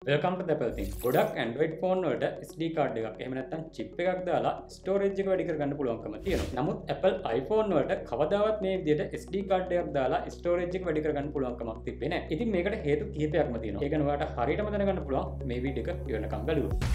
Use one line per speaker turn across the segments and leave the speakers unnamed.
Welcome to the Apple thing. ගොඩක් Android phone වලට SD card එකක් එහෙම නැත්නම් chip එකක් දාලා storage එක වැඩි කරගන්න පුළුවන්කම තියෙනවා. නමුත් Apple iPhone වලට කවදාවත් මේ විදිහට SD card එකක් දාලා storage එක වැඩි කරගන්න පුළුවන්කමක් තිබ්බේ නැහැ. ඉතින් මේකට හේතු කිහිපයක්ම තියෙනවා. ඒක ඔයාලට හරියටම දැනගන්න පුළුවන් මේ වීඩියෝ එක ඉවරනකම් බලුවොත්.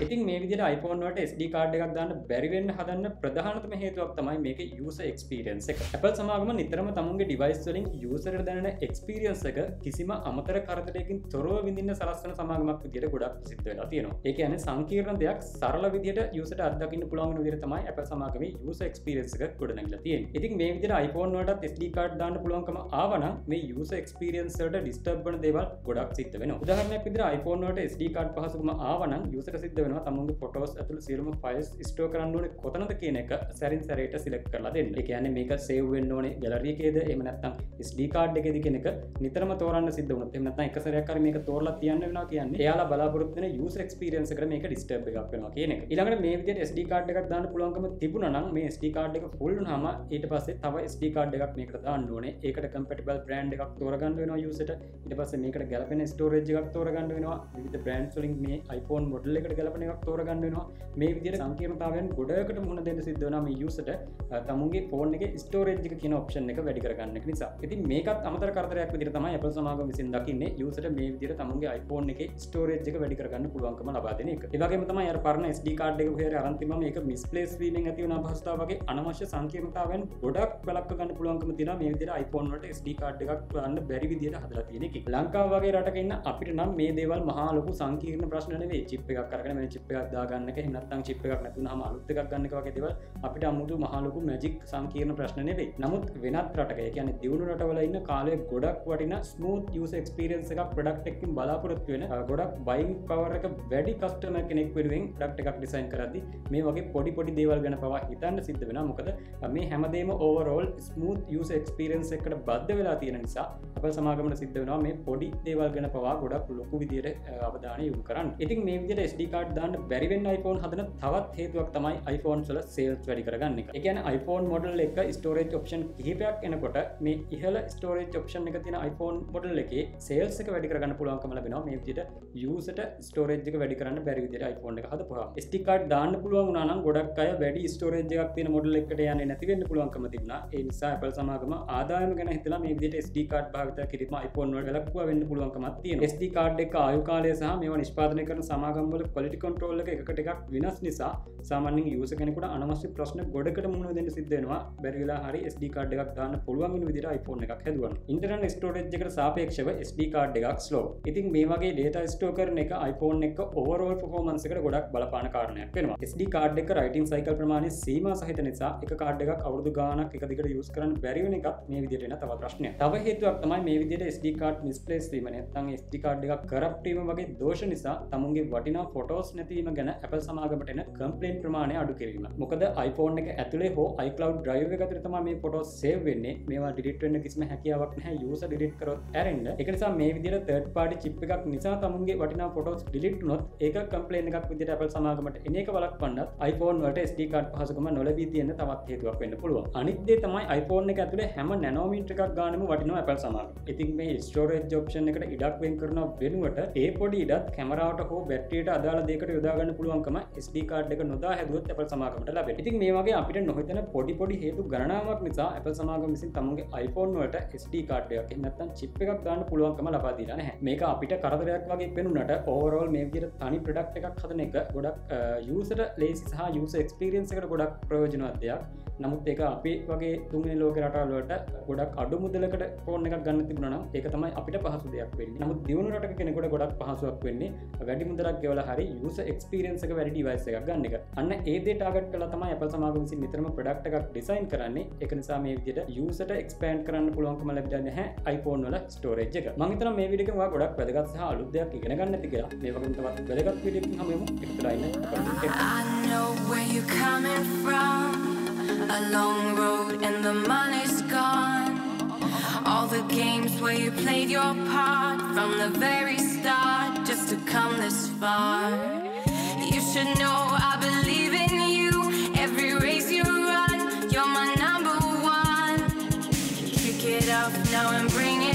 ඉතින් මේ විදිහට iPhone වලට SD card එකක් දාන්න බැරි වෙන්න හදන්න ප්‍රධානතම හේතුවක් තමයි මේකේ user experience එක. Apple සමාගම නිතරම තමුන්ගේ device වලින් user ට දැනෙන experience එක කිසිම අමතර කරදරයකින් තොරව විඳින්න සලස්වන සමාගමක් විදිහට ගොඩක් ප්‍රසිද්ධ වෙලා තියෙනවා. ඒ කියන්නේ සංකීර්ණ දෙයක් සරල විදිහට user ට අත්දකින්න පුළුවන් වෙන විදිහට තමයි Apple සමාගමේ user experience එක ගොඩනැගිලා තියෙන්නේ. ඉතින් මේ විදිහට iPhone වලටත් SD card දාන්න පුළුවන්කම ආවනම් මේ user experience වලට disturb වෙන දේවල් ගොඩක් සිද්ධ වෙනවා. උදාහරණයක් විදිහට iPhone වලට SD card පහසුකම ආවනම් user ට සිද්ධ වෙනවා තමුන්ගේ ෆොටෝස් ඇතුළේ සියලුම ෆයිල්ස් ස්ටෝර් කරන්න ඕනේ කොතනද කියන එක සැරින් සැරේට සිලෙක්ට් කරලා දෙන්න. ඒ කියන්නේ මේක සේව් වෙන්න ඕනේ ගැලරි එකේද එහෙම නැත්නම් SD card එකේද කියන එක නිතරම තෝරන්න සිද්ධ වුණොත් එහෙම නැත්නම් එක සැරයක් හරි මේක තෝරලා තියන්න වෙනවා කියන්නේ එයාලා බලාපොරොත්තු වෙන user experience එකට මේක disturb එකක් වෙනවා කියන එක. ඊළඟට මේ විදිහට SD card එකක් දාන්න පුළුවන්කම තිබුණා නම් මේ SD card එක full වුණාම ඊට පස්සේ තව SD card එකක් මේකට දාන්න ඕනේ. ඒකට compatible brand එකක් තෝරගන්න වෙනවා user ට. ඊට පස්සේ මේකට ගැලපෙන storage එකක් තෝරගන්න වෙනවා. විවිධ brands වලින් මේ iPhone model එකට ගැලපෙන එකක් තෝරගන්න වෙනවා. මේ විදිහට සංකීර්ණතාවයන් ගොඩකට මුහුණ දෙන්න සිද්ධ වෙනවා මේ user ට තමුන්ගේ phone එකේ storage එක කියන option එක වැඩි කරගන්න එක නිසා. ඉතින් මේකත් අමතර කරදරයක් විදිහට තමයි Apple සමාගම විසින් දකින්නේ user ට මේ විදිහට තමුන්ගේ iPhone එකේ storage එක වැඩි කරගන්න පුළුවන්කම ලබා දෙන එක. ඒ වගේම තමයි අර පරණ SD card එක කොහේ හරි අරන් තිබ්බම මේක misplace වීමෙන් ඇති වෙන අපහසුතාව වගේ අනවශ්‍ය සංකීර්ණතාවයන් ගොඩක් බලක්ව ගන්න පුළුවන්කම තියෙනවා මේ විදිහට iPhone වලට SD card එකක් දාන්න බැරි විදිහට හදලා තියෙන එක. ලංකාව වගේ රටක ඉන්න අපිට නම් මේ දේවල් මහා ලොකු සංකීර්ණ ප්‍රශ්න නෙවෙයි. chip එකක් අරගෙන මේ chip එකක් දාගන්න එක එහෙම නැත්නම් chip එකක් නැතුනම අලුත් එකක් ගන්න එක වගේ දේවල් අපිට අමුතු මහා ලොකු මැජික් සංකීර්ණ ප්‍රශ්න නෙවෙයි. නමුත් වෙනත් රටක ඒ කියන්නේ දියුණු රටවල ඉන්න කාලේ ගොඩක් වටින smooth user experience එකක් product එකකින් බලාපොරොත්තු වෙන ගොඩක් buying power එක වැඩි customer කෙනෙක් වෙනුවෙන් product එකක් design කරද්දී මේ වගේ පොඩි දේවල් ගැන පවා හිතන්න සිද්ධ වෙනවා. මොකද මේ හැමදේම overall smooth user experience එකකට බද්ධ වෙලා තියෙන නිසා Apple සමාගමට සිද්ධ වෙනවා මේ පොඩි දේවල් ගැන පවා ගොඩක් ලොකු විදියට අවධානය යොමු කරන්න. ඉතින් මේ විදියට SD card දාන්න බැරි වෙන්න iPhone හදන තවත් හේතුවක් තමයි iPhones වල sales වැඩි කරගන්න එක. ඒ කියන්නේ iPhone model එක storage option කිහිපයක් එනකොට මේ ඉහළ storage option එක තියෙන iPhone model එකේ sales එක වැඩි කරගන්න පුළුවන්කම ලැබෙනවා මේ විදිහට user ට storage එක වැඩි කරන්න බැරි විදිහට iPhone එක හදපුවා. SD card දාන්න පුළුවන් වුණා නම් ගොඩක් අය වැඩි storage එකක් තියෙන model එකකට යන්නේ නැති වෙන්න පුළුවන්කම තිබුණා. ඒ නිසා Apple සමාගම ආදායම ගැන හිතලා මේ විදිහට SD card භාවිත කිරීම iPhone වල වැළක්වුවා වෙන්න පුළුවන්කමක් තියෙනවා. SD card එක ආයු කාලය සහ මේවා නිෂ්පාදනය කරන සමාගම් වල quality control එක එකට එකක් වෙනස් නිසා සාමාන්‍යයෙන් user කෙනෙකුට අනවශ්‍ය ප්‍රශ්න ගොඩකට මුහුණ දෙන්න සිද්ධ වෙනවා. බැරි වෙලා හරි SD card එකක් දාන්න පුළුවන් වෙන විදිහට iPhone එකක් හැදුවා. internal storage එකට සාපේක්ෂව SD card එකක් slow. ඉතින් මේ වගේ data store කරන එක iPhone එක overall performance එකට ගොඩක් බලපාන කාරණයක් වෙනවා. SD card එක writing cycle ප්‍රමාණය සීමා සහිත නිසා එක card එකක් අවුරුදු ගාණක් එක දිගට use කරන්න බැරි වෙන එකත් මේ විදිහට එන තවත් ප්‍රශ්නයක්. තව හේතුවක් තමයි මේ විදිහට SD card misplace වීම නැත්නම් SD card එකක් corrupt වීම වගේ දෝෂ නිසා තමුන්ගේ වටිනා photos නැතිවීම ගැන Apple සමාගමට එන complaint ප්‍රමාණය අඩු කිරීම. මොකද iPhone එක ඇතුලේ හෝ iCloud drive එක ඇතුලේ තමයි මේ photos save වෙන්නේ. මේවා delete වෙන්න කිසිම හැකියාවක් නැහැ user delete කරොත් ඇරෙන්න. ඒක නිසා මේ විදිහට third party chip එකක් නිසා තමුන්ගේ වටිනා photos delete වුණොත් ඒක complaint එකක් විදිහට Apple සමාගමට එන එක වළක්වන්නත් iPhone වලට SD card පහසුකම නොලැබී තියෙන තවත් හේතුවක් වෙන්න පුළුවන්. අනිත් දේ තමයි iPhone එක ඇතුලේ හැම නැනෝමීටර එකක් ගානම වටිනවා Apple සමාගම. ඉතින් මේ storage option එකට ඉඩක් වෙන් කරන වෙනුවට ඒ පොඩි ඉඩත් කැමරාවට හෝ බැටරියට අදාළ දෙයකට යොදා ගන්න පුළුවන්කම SD card එක නොදා හැදුවොත් Apple සමාගමට ලැබෙනවා. ඉතින් මේ වගේ අපිට නොහිතන පොඩි හේතු ගණනාවක් නිසා Apple සමාගම විසින් තමුන්ගේ iPhone වලට SD card එකක් එහෙම නැත්නම් chip එකක් දාන්න පුළුවන්කම ලබා දීලා නැහැ. මේක අපිට කරදරයක් වගේ පෙනුනට overall මේ විදිහට තනි product එකක් හදන එක ගොඩක් user ලේසි සහ user experience එකට ගොඩක් ප්‍රයෝජනවත් දෙයක්. නමුත් ඒක අපි වගේ තුන්වෙනි ලෝක රටවල් වලට ගොඩක් අඩු මුදලකට ෆෝන් එකක් ගන්න තිබුණා නම් ඒක තමයි අපිට පහසු දෙයක් වෙන්නේ. නමුත් දියුණු රටක කෙනෙකුට ගොඩක් පහසුවක් වෙන්නේ වැඩි මුදලක් ගෙවලා හරි user experience එක වැඩි device එකක් ගන්න එක. අන්න ඒ දේ ටාගට් කරලා තමයි Apple සමාගම විසින් නිතරම product එකක් design කරන්නේ. ඒක නිසා මේ විදිහට user ට expand කරන්න පුළුවන්කම ලැබෙන්නේ නැහැ iPhone වල storage එක. මම හිතනවා මේ වීඩියෝ එකෙන් ඔයා ගොඩක් වැදගත් සහ අලුත් දෙයක් ඉගෙන ගන්න ඇති කියලා. මේ වගේම තවත් වැදගත් වීඩියෝ එකකින් හමු වෙමු. එකතුලා ඉන්න.
I know where you're coming from. A long road and the money's gone. All the games where you played your part from the very start just to come this far. You should know I believe in you. Every race you run, you're my number one. now I'm bringing